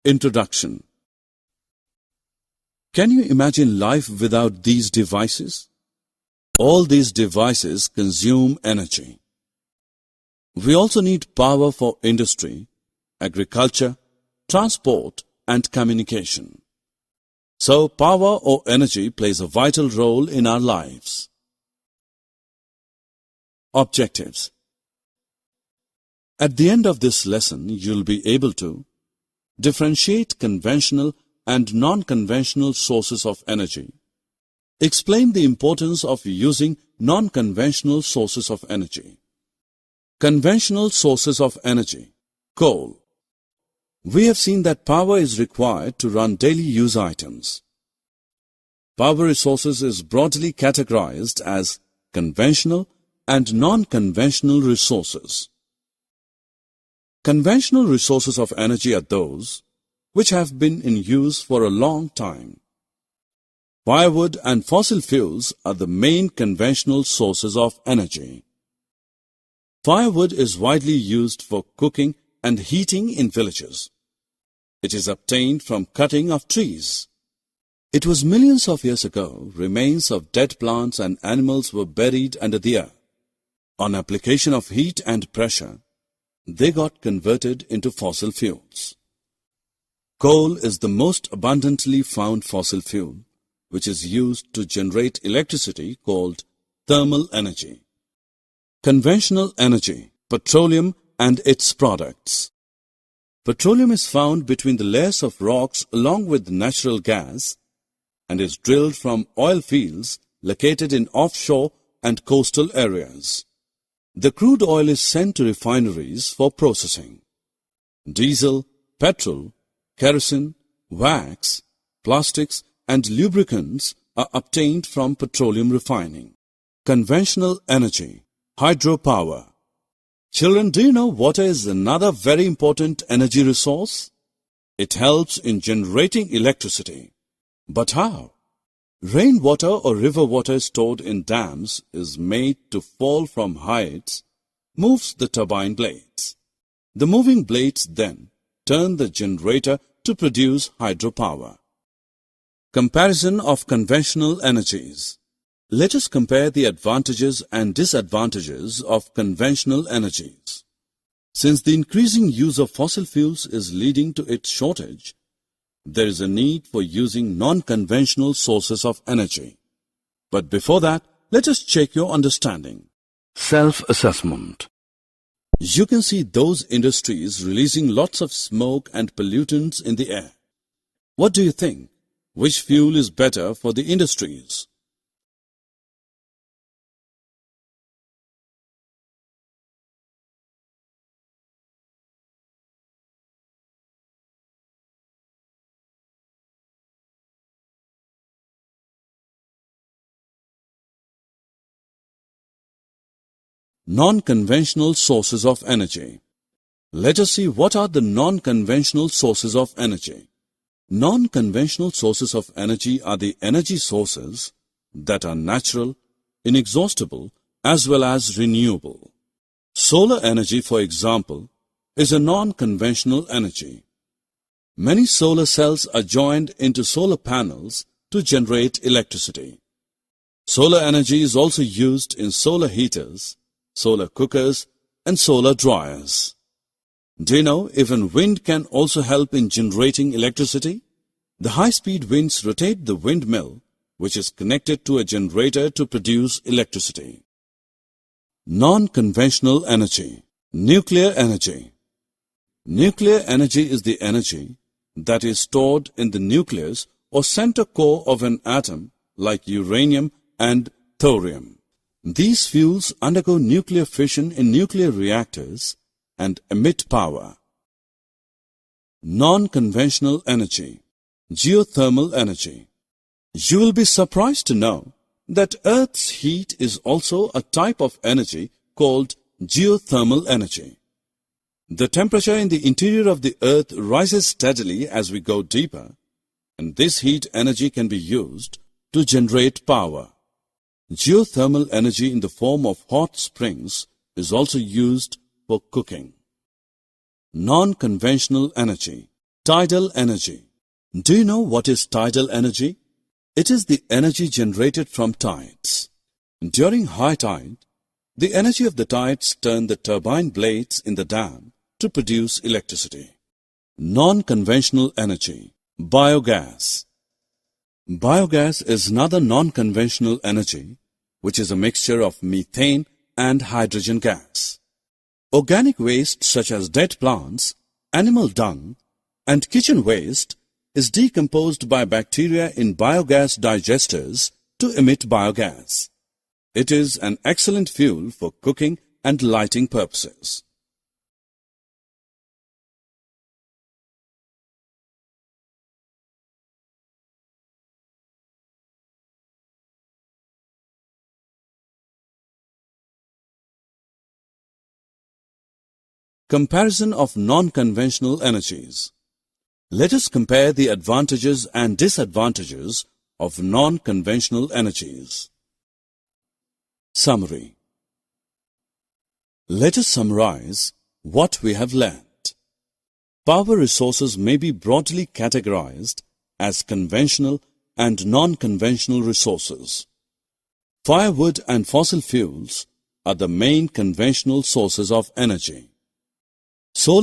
Introduction. Can you imagine life without these devices? All these devices consume energy. We also need power for industry, agriculture, transport, and communication. So, power or energy plays a vital role in our lives. Objectives. At the end of this lesson, you'll be able to differentiate conventional and non-conventional sources of energy. Explain the importance of using non-conventional sources of energy. Conventional sources of energy. Coal. We have seen that power is required to run daily use items. Power resources is broadly categorized as conventional and non-conventional resources. Conventional resources of energy are those which have been in use for a long time. Firewood and fossil fuels are the main conventional sources of energy. Firewood is widely used for cooking and heating in villages. It is obtained from cutting of trees. It was millions of years ago, remains of dead plants and animals were buried under the earth. On application of heat and pressure, they got converted into fossil fuels. Coal is the most abundantly found fossil fuel, which is used to generate electricity called thermal energy. Conventional energy, petroleum and its products. Petroleum is found between the layers of rocks along with natural gas and is drilled from oil fields located in offshore and coastal areas. The crude oil is sent to refineries for processing. Diesel, petrol, kerosene, wax, plastics and lubricants are obtained from petroleum refining. Conventional energy, hydropower. Children, do you know water is another very important energy resource? It helps in generating electricity. But how? Rainwater or river water stored in dams is made to fall from heights, moves the turbine blades. The moving blades then turn the generator to produce hydropower. Comparison of conventional energies. Let us compare the advantages and disadvantages of conventional energies. Since the increasing use of fossil fuels is leading to its shortage, there is a need for using non-conventional sources of energy. But before that, let us check your understanding. Self-assessment. You can see those industries releasing lots of smoke and pollutants in the air. What do you think? Which fuel is better for the industries? Non-conventional sources of energy. Let us see what are the non-conventional sources of energy. Non-conventional sources of energy are the energy sources that are natural, inexhaustible, as well as renewable. Solar energy, for example, is a non-conventional energy. Many solar cells are joined into solar panels to generate electricity. Solar energy is also used in solar heaters, solar cookers, and solar dryers. Do you know even wind can also help in generating electricity? The high-speed winds rotate the windmill, which is connected to a generator to produce electricity. Non-conventional energy. Nuclear energy. Nuclear energy is the energy that is stored in the nucleus or center core of an atom like uranium and thorium. These fuels undergo nuclear fission in nuclear reactors and emit power. Non-conventional energy. Geothermal energy. You will be surprised to know that Earth's heat is also a type of energy called geothermal energy. The temperature in the interior of the Earth rises steadily as we go deeper, and this heat energy can be used to generate power. Geothermal energy in the form of hot springs is also used for cooking. Non-conventional energy. Tidal energy. Do you know what is tidal energy? It is the energy generated from tides. During high tide, the energy of the tides turn the turbine blades in the dam to produce electricity. Non-conventional energy. Biogas. Biogas is another non-conventional energy which is a mixture of methane and hydrogen gas. Organic waste such as dead plants, animal dung, and kitchen waste is decomposed by bacteria in biogas digesters to emit biogas. It is an excellent fuel for cooking and lighting purposes. Comparison of non-conventional energies. Let us compare the advantages and disadvantages of non-conventional energies. Summary. Let us summarize what we have learnt. Power resources may be broadly categorized as conventional and non-conventional resources. Firewood and fossil fuels are the main conventional sources of energy. Solar